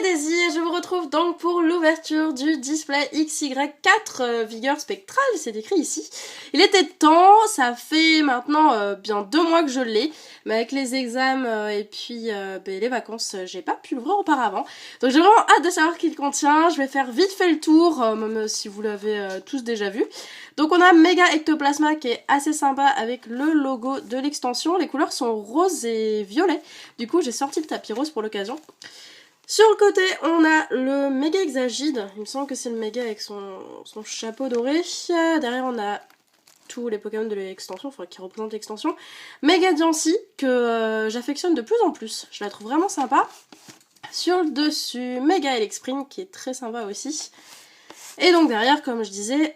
Daisy et je vous retrouve donc pour l'ouverture du display XY4 Vigueur Spectrale, c'est écrit ici. Il était temps, ça fait maintenant bien 2 mois que je l'ai, mais avec les examens et puis les vacances, j'ai pas pu l'ouvrir auparavant. Donc j'ai vraiment hâte de savoir ce qu'il contient, je vais faire vite fait le tour, même si vous l'avez tous déjà vu. Donc on a Mega Ectoplasma qui est assez sympa avec le logo de l'extension, les couleurs sont rose et violet, du coup j'ai sorti le tapis rose pour l'occasion. Sur le côté, on a le Méga Exagide, il me semble que c'est le Méga avec son chapeau doré. Derrière, on a tous les Pokémon de l'extension, enfin qui représentent l'extension. Méga Diancie, que j'affectionne de plus en plus, je la trouve vraiment sympa. Sur le dessus, Méga Elexprime, qui est très sympa aussi. Et donc derrière, comme je disais,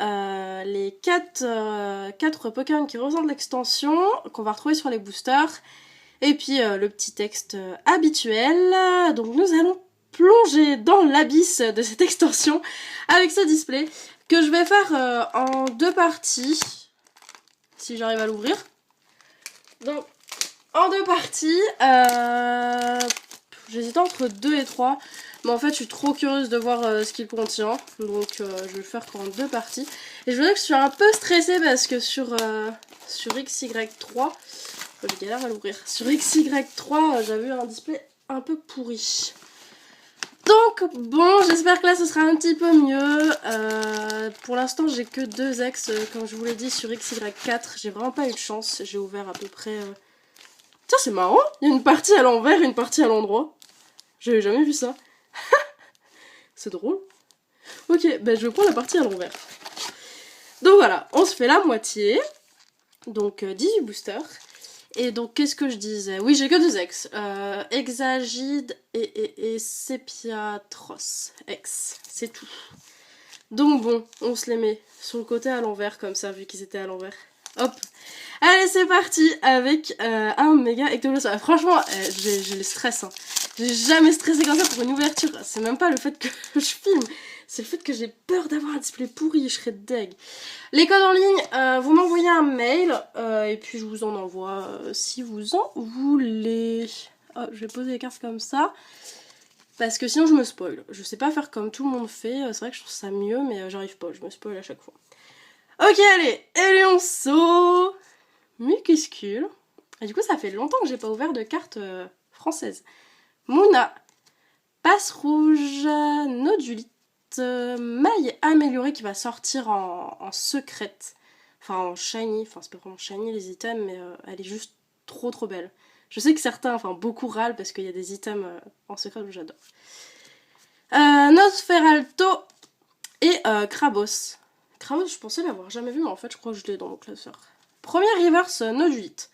les 4 Pokémon qui représentent l'extension, qu'on va retrouver sur les boosters. Et puis le petit texte habituel. Donc nous allons plonger dans l'abysse de cette extension avec ce display que je vais faire en 2 parties, si j'arrive à l'ouvrir. Donc en 2 parties, j'hésitais entre 2 et 3, mais en fait je suis trop curieuse de voir ce qu'il contient, donc je vais le faire qu'en 2 parties. Et je veux dire que je suis un peu stressée parce que sur XY3, j'ai galère à l'ouvrir. Sur XY3, j'avais eu un display un peu pourri. Donc bon, j'espère que là ce sera un petit peu mieux. Pour l'instant, j'ai que 2 ex, comme je vous l'ai dit, sur XY4. J'ai vraiment pas eu de chance. J'ai ouvert à peu près... Tiens, c'est marrant, il y a une partie à l'envers et une partie à l'endroit. J'avais jamais vu ça. C'est drôle. Ok, ben je vais prendre la partie à l'envers. Donc voilà, on se fait la moitié. Donc 18 boosters. Et donc, qu'est-ce que je disais? Oui, j'ai que 2 ex. Exagide et Sepiatros. Ex, c'est tout. Donc bon, on se les met sur le côté à l'envers, comme ça, vu qu'ils étaient à l'envers. Hop. Allez, c'est parti avec un méga ectoplasma. Franchement, j'ai le stress. Hein. J'ai jamais stressé comme ça pour une ouverture. C'est même pas le fait que je filme. C'est le fait que j'ai peur d'avoir un display pourri, je serais deg. Les codes en ligne, vous m'envoyez un mail et puis je vous en envoie si vous en voulez. Oh, je vais poser les cartes comme ça parce que sinon je me spoil. Je sais pas faire comme tout le monde fait, c'est vrai que je trouve ça mieux mais j'arrive pas, je me spoil à chaque fois. Ok, allez, Élionceau, Mucuscule. Et du coup ça fait longtemps que j'ai pas ouvert de cartes françaises. Mouna, Passe Rouge, Nodulite. Maille améliorée qui va sortir en secrète, enfin en shiny, enfin c'est pas vraiment shiny les items, mais elle est juste trop belle. Je sais que certains, enfin beaucoup râlent parce qu'il y a des items en secret que j'adore. Nosferalto et Krabos. Krabos, je pensais l'avoir jamais vu, mais en fait je crois que je l'ai dans mon classeur. Première reverse Nodulite.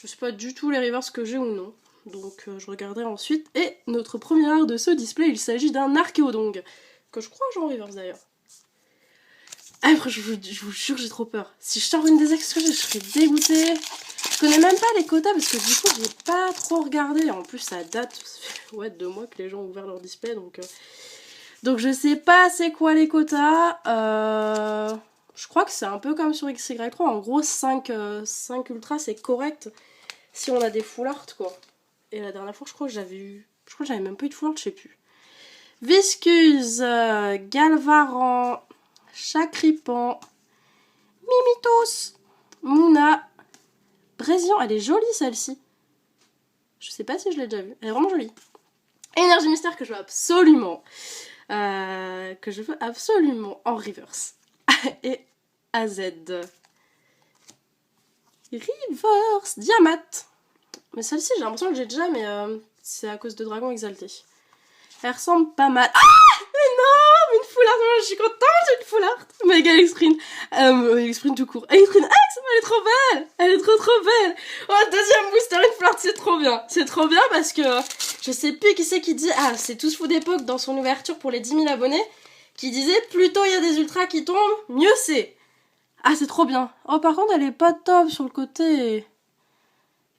Je sais pas du tout les reverses que j'ai ou non, donc je regarderai ensuite. Et notre premier art de ce display, il s'agit d'un Archéodongue. Que je crois que j'ai en reverse d'ailleurs. Ah, je vous jure, j'ai trop peur. Si je sors une des extras, je serais dégoûtée. Je connais même pas les quotas parce que du coup, j'ai pas trop regardé. En plus, ça date, ça fait ouais, 2 mois que les gens ont ouvert leur display. Donc je sais pas c'est quoi les quotas. Je crois que c'est un peu comme sur XY3. En gros, 5 ultra, c'est correct si on a des full art, quoi. Et la dernière fois, je crois que j'avais eu... Je crois que j'avais même pas eu de full art, je sais plus. Viscuse, Galvaran, Chacripan, Mimitos, Mouna, Brésilien. Elle est jolie celle-ci. Je sais pas si je l'ai déjà vue. Elle est vraiment jolie. Énergie mystère que je veux absolument. En reverse. Et AZ. Reverse. Diamat. Mais celle-ci, j'ai l'impression que j'ai déjà, mais c'est à cause de Dragon Exalté. Elle ressemble pas mal. Ah! Mais non! Une full art! Je suis contente, j'ai une full art! Mega Elexprime. Elexprime tout court. Elexprime X! Elle est trop belle! Elle est trop belle! Oh, deuxième booster, une full art, c'est trop bien! C'est trop bien parce que je sais plus qui c'est qui dit. Ah, c'est Tous Fou d'époque dans son ouverture pour les 10 000 abonnés qui disait plus tôt il y a des ultras qui tombent, mieux c'est! Ah, c'est trop bien! Oh, par contre, elle est pas top sur le côté.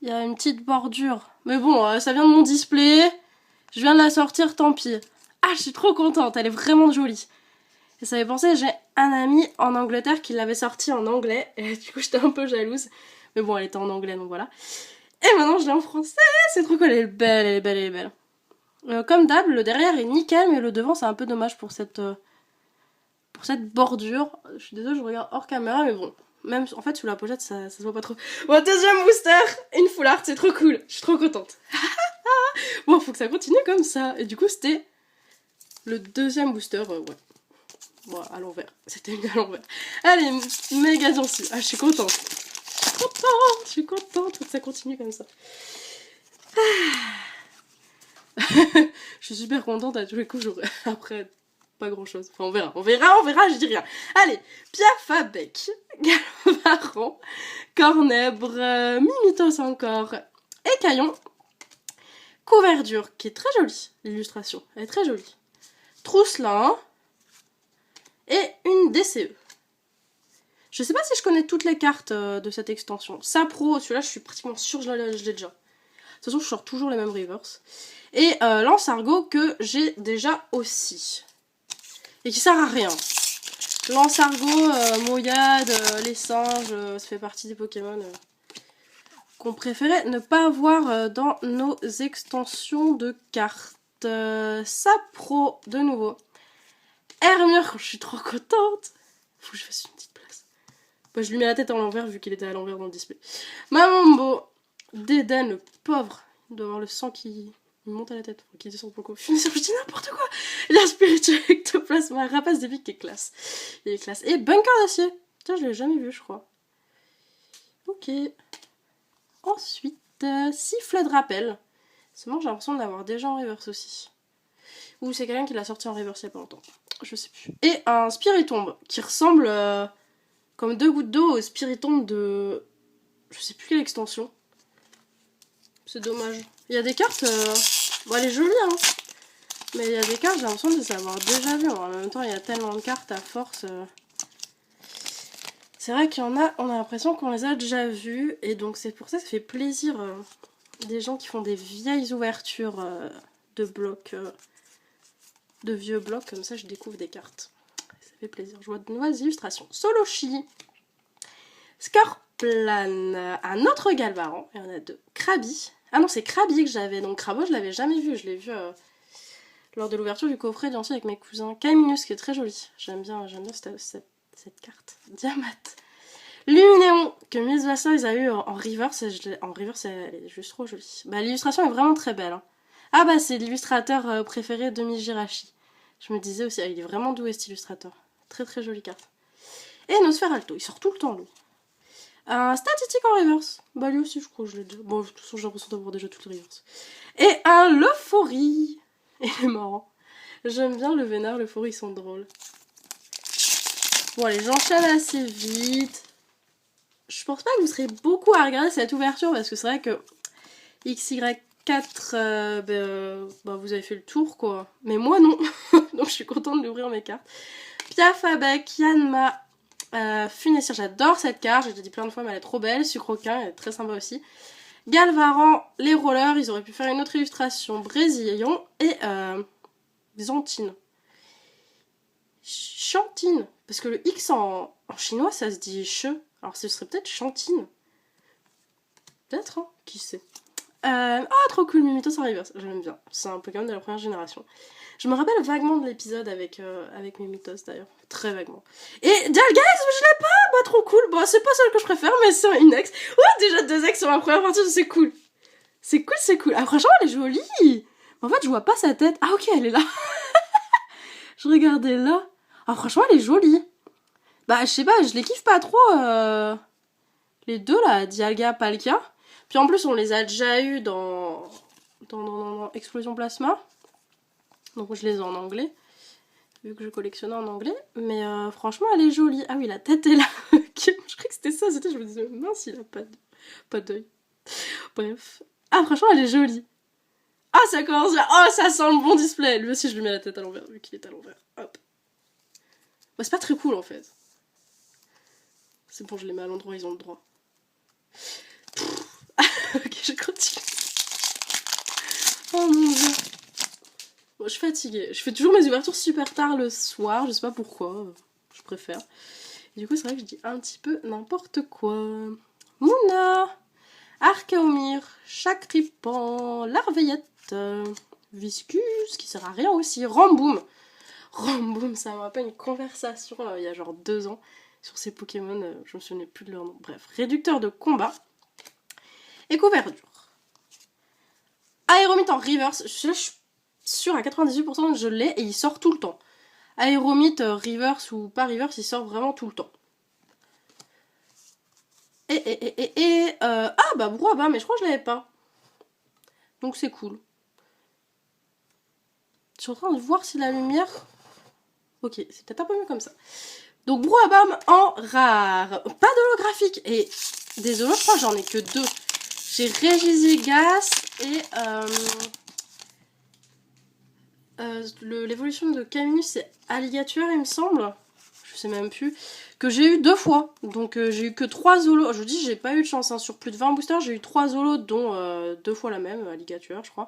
Il y a une petite bordure. Mais bon, ça vient de mon display. Je viens de la sortir, tant pis. Ah, je suis trop contente, elle est vraiment jolie. Et ça fait penser, j'ai un ami en Angleterre qui l'avait sortie en anglais. Et du coup, j'étais un peu jalouse. Mais bon, elle était en anglais, donc voilà. Et maintenant, je l'ai en français. C'est trop cool, elle est belle, elle est belle, elle est belle. Comme d'hab, le derrière est nickel, mais le devant c'est un peu dommage pour cette bordure. Je suis désolée, je regarde hors caméra, mais bon. Même en fait, sous la pochette, ça se voit pas trop. Bon, deuxième booster, une full art, c'est trop cool. Je suis trop contente. Bon, faut que ça continue comme ça. Et du coup, c'était le deuxième booster, ouais. Bon, à l'envers. C'était une à l'envers. Allez, méga gentil. Ah, je suis contente. Je suis contente. Faut que ça continue comme ça. Je suis super contente à tous les coups. Après, pas grand chose. Enfin, on verra, je dis rien. Allez, Piafabec, Galvaran, Cornèbre, Mimitos encore, et Caillon. Couverture qui est très jolie, l'illustration, elle est très jolie. Trousselin et une DCE. Je sais pas si je connais toutes les cartes de cette extension. Sapro, celui-là je suis pratiquement sûre que je l'ai déjà. De toute façon je sors toujours les mêmes reverse. Et Lance-Argot que j'ai déjà aussi. Et qui sert à rien. Lance-Argot, Moyade, les singes, ça fait partie des Pokémon qu'on préférait ne pas avoir dans nos extensions de cartes. Sapro, de nouveau. Hermure, je suis trop contente. Faut que je fasse une petite place. Bah, je lui mets la tête à l'envers vu qu'il était à l'envers dans le display. Mamambo, Dédane, le pauvre. Il doit avoir le sang qui monte à la tête. Qui descend beaucoup. Je dis n'importe quoi. Il y a Spirituel Ectoplasma, Rapace d'épique qui est classe. Il est classe. Et Bunker d'acier. Tiens, je l'ai jamais vu, je crois. Ok. Ensuite, Sifflet de rappel. Seulement, j'ai l'impression de l'avoir déjà en reverse aussi. Ou c'est quelqu'un qui l'a sorti en reverse il y a pas longtemps. Je sais plus. Et un Spiritomb qui ressemble comme 2 gouttes d'eau au Spiritomb de... Je sais plus quelle extension. C'est dommage. Il y a des cartes... Bon, elle est jolie, hein. Mais il y a des cartes, j'ai l'impression de les avoir déjà vues. En même temps, il y a tellement de cartes à force... C'est vrai qu'il y en a, on a l'impression qu'on les a déjà vues. Et donc c'est pour ça que ça fait plaisir des gens qui font des vieilles ouvertures de blocs... de vieux blocs, comme ça je découvre des cartes. Ça fait plaisir. Je vois de nouvelles illustrations. Solochi, Scorplan, un autre Galvaran, il y en a deux. Krabi. Ah non, c'est Krabi que j'avais, donc Crabo je l'avais jamais vu, je l'ai vu lors de l'ouverture du coffret de avec mes cousins. Kaiminus qui est très joli, j'aime bien cette carte. Diamat. Luminéon, que Miss Vassa ils a eu en reverse, elle est juste trop jolie. Bah l'illustration est vraiment très belle. Hein. Ah bah c'est l'illustrateur préféré de Mijirashi. Je me disais aussi, il est vraiment doué cet illustrateur. Très très jolie carte. Et Nosferalto, il sort tout le temps lui. Un statistique en reverse. Bah lui aussi je crois que je l'ai déjà. Bon de toute façon j'ai l'impression d'avoir déjà toutes les reverse. Et un Leuphorie. Il est marrant. J'aime bien le vénard, l'Euphorie, ils sont drôles. Bon allez, j'enchaîne assez vite. Je pense pas que vous serez beaucoup à regarder cette ouverture parce que c'est vrai que XY4, vous avez fait le tour quoi. Mais moi non. Donc je suis contente d'ouvrir mes cartes. Piafabec, Yanma, Funessir, j'adore cette carte, j'ai déjà dit plein de fois mais elle est trop belle. Sucroquin, elle est très sympa aussi. Galvaran, les rollers, ils auraient pu faire une autre illustration. Brésilion et Xantine. Chantine, parce que le X en chinois ça se dit che. Alors ce serait peut-être Chantine. Peut-être, hein, qui sait. Trop cool, Mimitos en reverse, j'aime bien. C'est un Pokémon de la première génération. Je me rappelle vaguement de l'épisode avec Mimitos d'ailleurs, très vaguement. Et Dialgax, je l'ai pas, bah trop cool. Bon, c'est pas celle que je préfère, mais c'est une ex. Ouais, déjà 2 ex sur ma première partie, c'est cool. C'est cool. Ah franchement, elle est jolie. En fait, je vois pas sa tête. Ah ok, elle est là. Je regardais là. Ah franchement, elle est jolie. Bah je sais pas, je les kiffe pas trop. Les deux là, Dialga, Palkia. Puis en plus, on les a déjà eu dans Explosion Plasma. Donc je les ai en anglais, vu que je collectionnais en anglais. Mais franchement, elle est jolie. Ah oui, la tête est là. Je croyais que c'était ça. Je me disais, mince, il a pas d'œil. Bref. Ah, franchement, elle est jolie. Ah, ça commence là. Oh, ça sent le bon display. Lui aussi, je lui mets la tête à l'envers, vu qu'il est à l'envers. Hop. Bah, c'est pas très cool, en fait. C'est bon, je les mets à l'endroit, ils ont le droit. Ok, je continue. Oh mon dieu. Bon, je suis fatiguée. Je fais toujours mes ouvertures super tard le soir, je sais pas pourquoi. Je préfère. Et du coup, c'est vrai que je dis un petit peu n'importe quoi. Mouna, Archaomir, Chacripan, Larveillette, Viscus, qui sert à rien aussi. Ramboom. Ramboom, ça me rappelle une conversation il y a genre 2 ans sur ces Pokémon, je me souvenais plus de leur nom. Bref, réducteur de combat. Et couverture. Aéromite en reverse, je suis sûre à 98% que je l'ai et il sort tout le temps. Aéromite, reverse ou pas reverse, il sort vraiment tout le temps. Ah bah Brouhaha, mais je crois que je l'avais pas. Donc c'est cool. Je suis en train de voir si la lumière... Ok, c'est peut-être un peu mieux comme ça. Donc Brouhaha en rare. Pas d'holographique. Et désolé, je crois que j'en ai que 2. J'ai Regigigas et l'évolution de Caminus, c'est Alligator, il me semble. Je sais même plus. Que j'ai eu 2 fois. Donc j'ai eu que 3 holos. Je vous dis, j'ai pas eu de chance. Hein. Sur plus de 20 boosters, j'ai eu 3 holos, dont 2 fois la même, Alligator, je crois.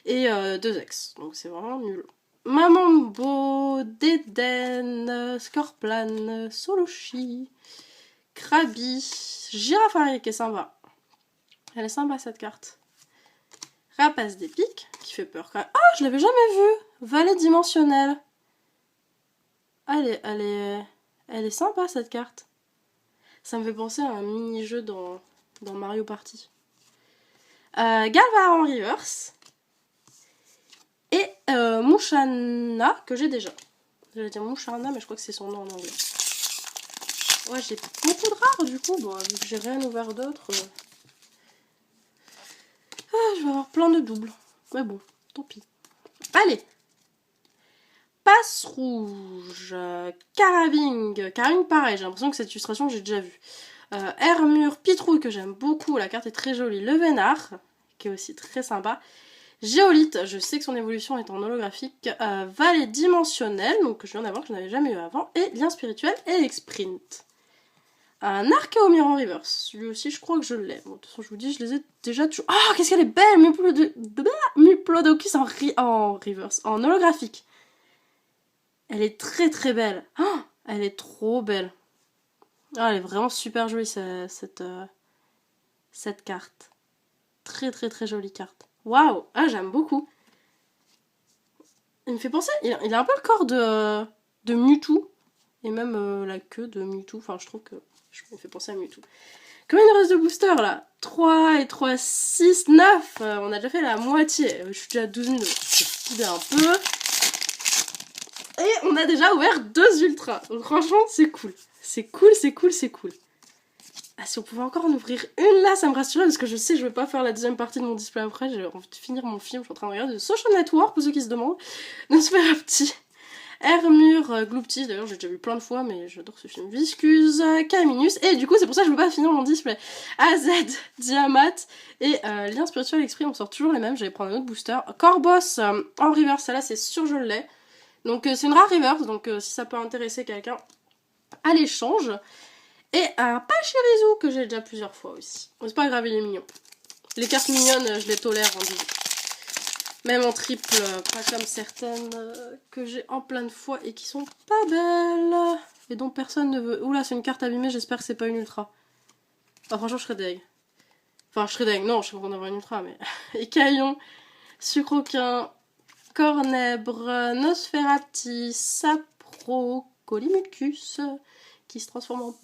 Et 2 ex. Donc c'est vraiment nul. Mamambo, Deden, Scorplan, Soloshi, Krabi, Girafari qui est sympa. Elle est sympa cette carte. Rapace d'épique qui fait peur quand même. Ah, je l'avais jamais vue. Vallée dimensionnelle. Elle est sympa cette carte. Ça me fait penser à un mini-jeu dans Mario Party. Galvara en reverse. Et Mouchana, que j'ai déjà. J'allais dire Mouchana, mais je crois que c'est son nom en anglais. Ouais, j'ai beaucoup de rares du coup. Bon, vu que j'ai rien ouvert d'autres. Je vais avoir plein de doubles. Mais bon, tant pis. Allez. Passe rouge. Carabing. Carabing, pareil. J'ai l'impression que cette illustration, j'ai déjà vue. Hermure, Pitrouille, que j'aime beaucoup. La carte est très jolie. Le Vénard, qui est aussi très sympa. Géolite, je sais que son évolution est en holographique. Vallée dimensionnelle, donc que je viens d'avoir, que je n'avais jamais eu avant. Et lien spirituel et Exprint. Un Archaeomir en reverse. Lui aussi, je crois que je l'ai. Bon, de toute façon, je vous dis, je les ai déjà toujours. Ah, qu'est-ce qu'elle est belle! Muplodocus en reverse, en holographique. Elle est très très belle. Oh, elle est trop belle. Ah, elle est vraiment super jolie, cette carte. Très très très jolie carte. Waouh! Ah, j'aime beaucoup. Il me fait penser, il a un peu le corps de Mewtwo. Et même la queue de Mewtwo. Enfin, je trouve que je me fais penser à Mewtwo. Comme une reste de booster là. 3 et 3, 6, 9. On a déjà fait la moitié. Je suis déjà à 12 000. Je vais un peu. Et on a déjà ouvert 2 ultras. Donc franchement, c'est cool. C'est cool, c'est cool, c'est cool. Ah, si on pouvait encore en ouvrir une là, ça me rassurerait parce que je sais que je vais pas faire la deuxième partie de mon display après. J'ai envie de finir mon film. Je suis en train de regarder The Social Network pour ceux qui se demandent. Donc c'est pas petit. Hermure, Glooptis, d'ailleurs j'ai déjà vu plein de fois, mais j'adore ce film. Viscuse, Caminus, et du coup c'est pour ça que je veux pas finir mon display. AZ, Diamat, et Lien Spirituel Exprime, on sort toujours les mêmes, j'allais prendre un autre booster. Corbos en reverse, celle-là c'est sûr je l'ai. Donc c'est une rare reverse, donc si ça peut intéresser quelqu'un, à l'échange. Et un Pachirisu que j'ai déjà plusieurs fois aussi. C'est pas grave, il est mignon. Les cartes mignonnes, je les tolère en double. Même en triple, pas comme certaines que j'ai en plein de fois et qui sont pas belles. Et dont personne ne veut. Oula, c'est une carte abîmée, j'espère que c'est pas une ultra. Ah, franchement, je serais deg. Enfin, je serais deg, non, je serais content d'avoir une ultra, mais... Écaillon, Sucroquin, Cornèbre, Nosferati, Sapro, Colimucus, qui se transforme en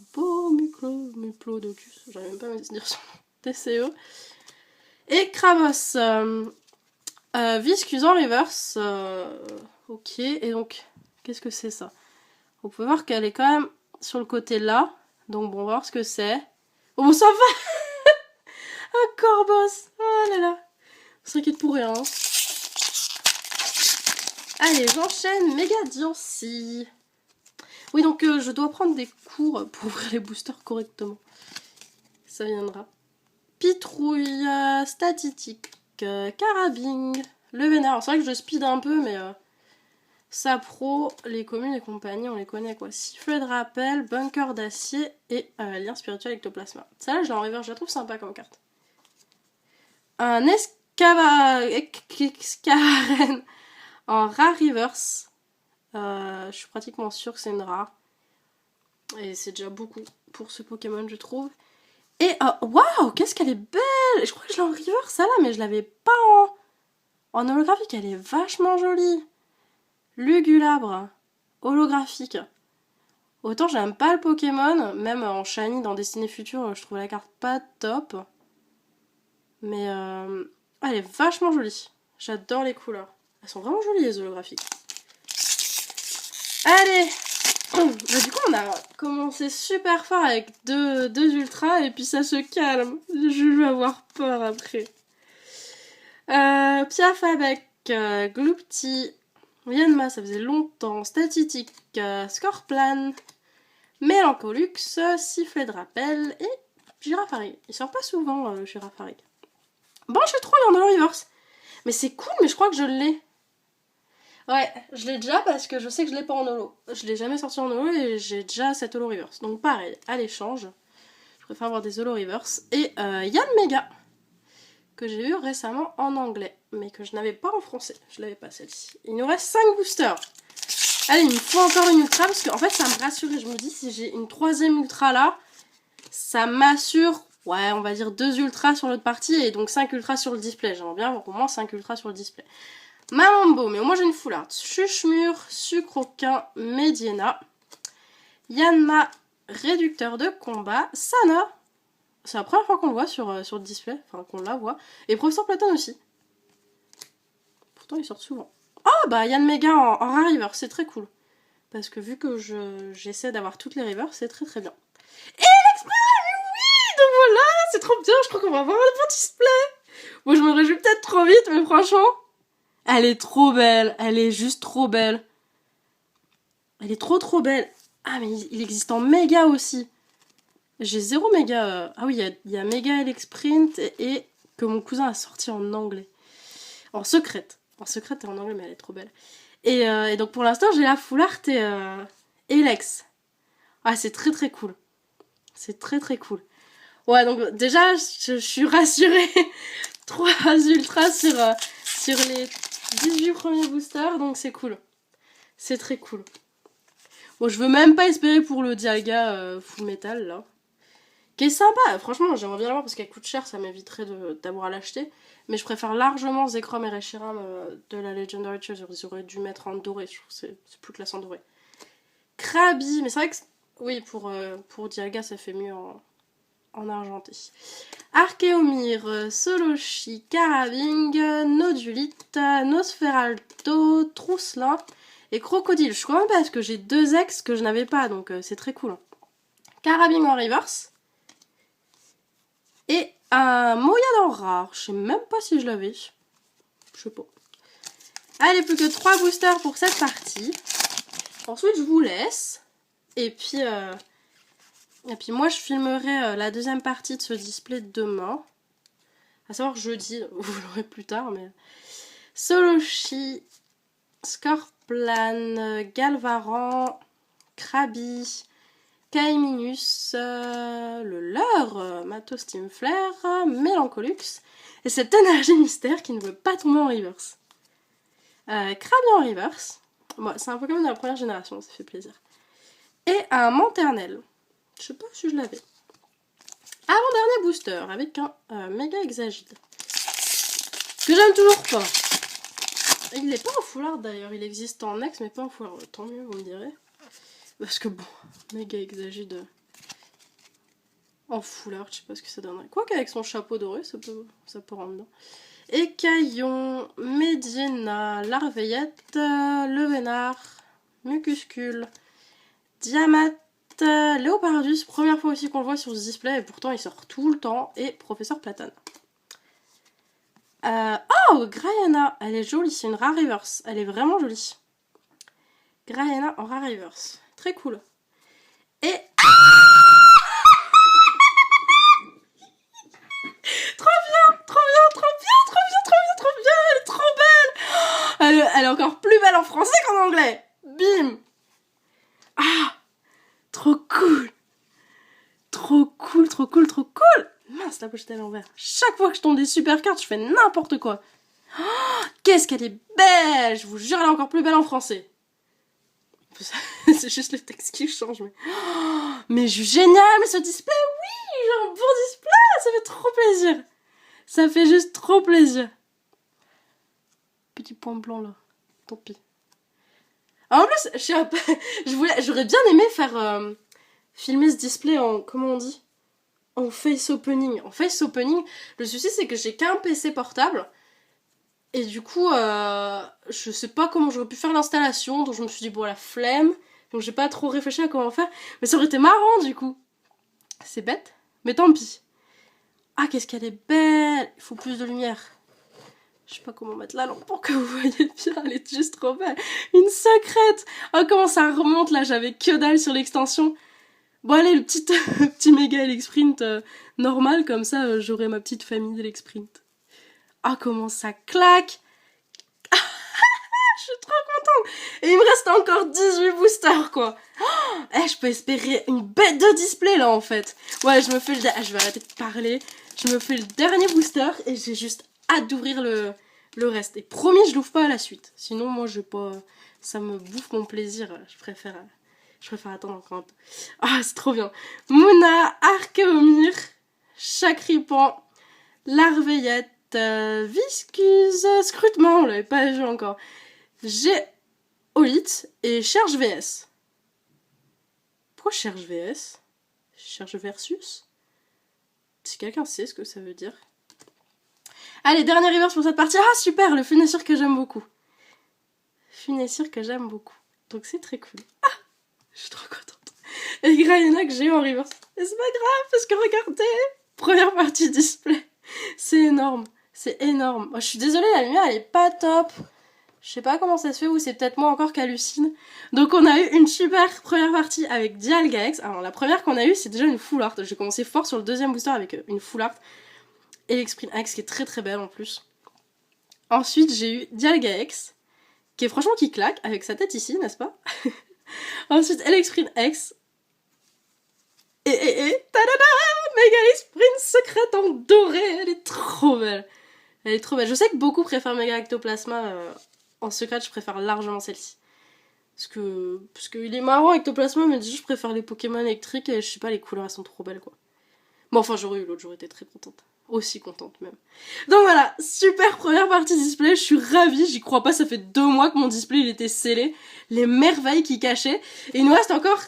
Muplodocus. J'arrive même pas à me dire son nom. TCE. Et Kravos. Viscuse en reverse. Ok, et donc, qu'est-ce que c'est ça? Vous pouvez voir qu'elle est quand même sur le côté là. Donc bon, on va voir ce que c'est. Oh bon, ça va. Un Corbos. Oh là là. On s'inquiète pour rien. Hein. Allez, j'enchaîne. Méga Diancie. Oui, donc je dois prendre des cours pour ouvrir les boosters correctement. Ça viendra. Pitrouille, Statistique, Carabing, le Vénard. C'est vrai que je speed un peu, mais Sapro, les communes et compagnie, on les connaît quoi. Sifflet de rappel, Bunker d'acier et lien spirituel ectoplasma. Celle-là, je l'ai en reverse, je la trouve sympa comme carte. Un Escavaren en rare reverse. Je suis pratiquement sûre que c'est une rare. Et c'est déjà beaucoup pour ce Pokémon, je trouve. Et waouh, qu'est-ce qu'elle est belle! Je crois que je l'ai en reverse, ça là, mais je l'avais pas En holographique, elle est vachement jolie. Lugulabre. Holographique. Autant j'aime pas le Pokémon, même en shiny dans Destinée Future, je trouve la carte pas top. Mais elle est vachement jolie. J'adore les couleurs. Elles sont vraiment jolies les holographiques. Allez. Du coup on a commencé super fort avec deux ultras et puis ça se calme. Je vais avoir peur après. Piaf avec Gloopty, Yanma, ça faisait longtemps, Statistique, Scorplan, Mélancolux, Sifflet de rappel et Girafarig. Il sort pas souvent Girafarig. Bon, je suis trop en holo reverse. Mais c'est cool, mais je crois que je l'ai. Ouais, je l'ai déjà parce que je sais que je l'ai pas en holo. Je l'ai jamais sorti en holo et j'ai déjà cette holo reverse. Donc pareil, à l'échange, je préfère avoir des holo reverse. Et Yann Mega, que j'ai eu récemment en anglais, mais que je n'avais pas en français. Je l'avais pas celle-ci. Il nous reste 5 boosters. Allez, il me faut encore une ultra parce qu'en fait ça me rassure. Je me dis si j'ai une troisième ultra là, ça m'assure, ouais, on va dire 2 ultras sur l'autre partie et donc 5 ultras sur le display. J'aimerais bien avoir au moins 5 ultras sur le display. Mamambo, mais au moins j'ai une full art. Chuchemur, Sucroquin, Mediena, Yanma, réducteur de combat, Sana. C'est la première fois qu'on le voit sur le display, enfin qu'on la voit. Et Professeur Platane aussi. Pourtant ils sortent souvent. Oh bah Yann Mega en rare river, c'est très cool. Parce que vu que j'essaie d'avoir toutes les rivers, c'est très très bien. Et l'express, oui. Donc voilà, c'est trop bien, je crois qu'on va avoir un bon display. Bon, je me réjouis peut-être trop vite, mais franchement, elle est trop belle. Elle est juste trop belle. Elle est trop belle. Ah mais il existe en méga aussi. J'ai 0 méga. Ah oui, il y a méga Elexprint et que mon cousin a sorti en anglais. En secrète. En secrète et en anglais, mais elle est trop belle. Et donc pour l'instant, j'ai la full art et Elex. Ah, c'est très très cool. C'est très très cool. Ouais, donc déjà, je suis rassurée. 3 ultras sur les 18 premiers boosters, donc c'est cool. C'est très cool. Bon, je veux même pas espérer pour le Dialga full metal, là. Qui est sympa, franchement, j'aimerais bien l'avoir parce qu'elle coûte cher, ça m'éviterait d'avoir à l'acheter. Mais je préfère largement Zekrom et Reshiram de la Legendary Treasure. Ils auraient dû mettre en doré, je trouve que c'est plus classe en doré. Krabi, mais c'est vrai que... Oui, pour Dialga, ça fait mieux en argenté. Archeomir, Solochi, Carabing, Nodulite, Nosferalto, Trousselin et Crocodile. Je crois même pas parce que j'ai 2 ex que je n'avais pas, donc c'est très cool. Carabing en reverse. Et un Moyadan rare. Je sais même pas si je l'avais. Je sais pas. Allez, plus que 3 boosters pour cette partie. Ensuite, je vous laisse. Et puis moi, je filmerai la deuxième partie de ce display demain. À savoir jeudi, vous l'aurez plus tard. Mais Solochi, Scorplan, Galvaran, Krabi, Kaiminus, le leurre, Matos Team Flare, Mélancolux, et cette énergie mystère qui ne veut pas tomber en reverse. Krabi en reverse. Bon, c'est un Pokémon de la première génération, ça fait plaisir. Et un Manternel. Je sais pas si je l'avais. Avant-dernier booster avec un méga Exagide. Que j'aime toujours pas. Il n'est pas en full art d'ailleurs, il existe en ex mais pas en full art. Tant mieux, vous me direz. Parce que bon, méga Exagide en full art, je sais pas ce que ça donnerait. Quoi qu'avec son chapeau doré, ça peut rendre bien. Écaillon, Mediena, Larveillette, Levenard, Mucuscule, Diamat, Léopardus, première fois aussi qu'on le voit sur ce display et pourtant il sort tout le temps, et Professeur Platane. Oh, Grayana, elle est jolie, c'est une rare reverse, elle est vraiment jolie. Grayana en rare reverse, très cool. Et... Elle est encore plus belle en français qu'en anglais. Bim. Ah, trop cool. Trop cool, trop cool, trop cool. Mince, la pochette est à l'envers. Chaque fois que je tombe des super cartes, je fais n'importe quoi. Oh, qu'est-ce qu'elle est belle. Je vous jure, elle est encore plus belle en français. C'est juste le texte qui change. Mais génial, ce display, oui, j'ai un bon display. Ça fait trop plaisir. Ça fait juste trop plaisir. petit point blanc là. Tant pis. Ah, en plus, j'aurais bien aimé faire filmer ce display en, comment on dit, en face opening. En face opening, le souci c'est que j'ai qu'un PC portable. Et du coup, je sais pas comment j'aurais pu faire l'installation, donc je me suis dit, bon, la flemme. Donc j'ai pas trop réfléchi à comment faire. Mais ça aurait été marrant du coup. C'est bête, mais tant pis. Ah, qu'est-ce qu'elle est belle! Il faut plus de lumière. Je sais pas comment mettre la lampe pour que vous voyez bien, elle est juste trop belle. Une secrète! Oh, comment ça remonte là, j'avais que dalle sur l'extension. Bon, allez, le petit, petit méga Elexprint normal, comme ça j'aurai ma petite famille d'Elexprint. Ah, comment ça claque! Je suis trop contente! Et il me reste encore 18 boosters, quoi! Oh, je peux espérer une bête de display, là, en fait! Ouais, je vais arrêter de parler. Je me fais le dernier booster, et j'ai juste hâte d'ouvrir le reste. Et promis, je l'ouvre pas à la suite. Sinon, moi, je vais pas... Ça me bouffe mon plaisir. Je préfère attendre encore un peu. Ah, c'est trop bien! Mouna, Archaeomir, Chakripan, Larveillette, Viscuse, Scrutement, on l'avait pas vu encore. Géolite et Cherche VS. Pourquoi Cherche VS? Cherche Versus? Si quelqu'un sait ce que ça veut dire. Allez, dernier reverse pour cette partie. Ah, super, le Funessure que j'aime beaucoup. Funessure que j'aime beaucoup. Donc c'est très cool. Ah, je suis trop contente. Et Grayena que j'ai eu en reverse. Et c'est pas grave, parce que regardez, première partie display. C'est énorme, c'est énorme. Moi, je suis désolée, la lumière, elle est pas top. Je sais pas comment ça se fait, ou c'est peut-être moi encore qui hallucine. Donc on a eu une super première partie avec Dialgax. Alors la première qu'on a eue, c'est déjà une full art. J'ai commencé fort sur le deuxième booster avec une full art. Elexprint X qui est très très belle en plus. Ensuite j'ai eu Dialgax, qui est franchement qui claque, avec sa tête ici, n'est-ce pas? Ensuite Elexprint X. Et tadada, Mega Elexprint secrète en doré, elle est trop belle. Elle est trop belle. Je sais que beaucoup préfèrent Mega Ectoplasma. En secret, je préfère largement celle-ci. Parce que il est marrant Ectoplasma, mais je préfère les Pokémon électriques et je sais pas, les couleurs elles sont trop belles quoi. Bon, enfin, j'aurais eu l'autre, j'aurais été très contente. Aussi contente même. Donc voilà, super première partie display, je suis ravie, j'y crois pas, ça fait 2 mois que mon display il était scellé. Les merveilles qu'il cachait. Et il nous reste encore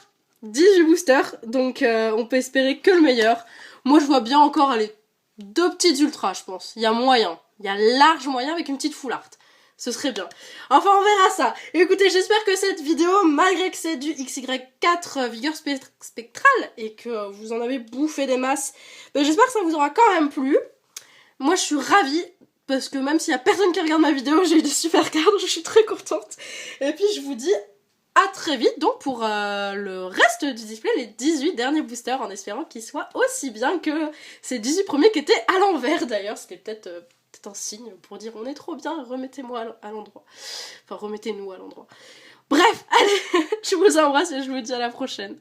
18 boosters, donc on peut espérer que le meilleur. Moi je vois bien encore, allez, 2 petites ultras je pense. Il y a moyen, il y a large moyen avec une petite full art. Ce serait bien. Enfin, on verra ça. Écoutez, j'espère que cette vidéo, malgré que c'est du XY4 vigueur spectrale et que vous en avez bouffé des masses, ben, j'espère que ça vous aura quand même plu. Moi, je suis ravie parce que même s'il y a personne qui regarde ma vidéo, j'ai eu des super cartes, je suis très contente. Et puis, je vous dis à très vite donc pour le reste du display, les 18 derniers boosters, en espérant qu'ils soient aussi bien que ces 18 premiers qui étaient à l'envers d'ailleurs. C'était peut-être un signe pour dire on est trop bien, remettez-moi à l'endroit. Enfin, remettez-nous à l'endroit. Bref, allez, je vous embrasse et je vous dis à la prochaine.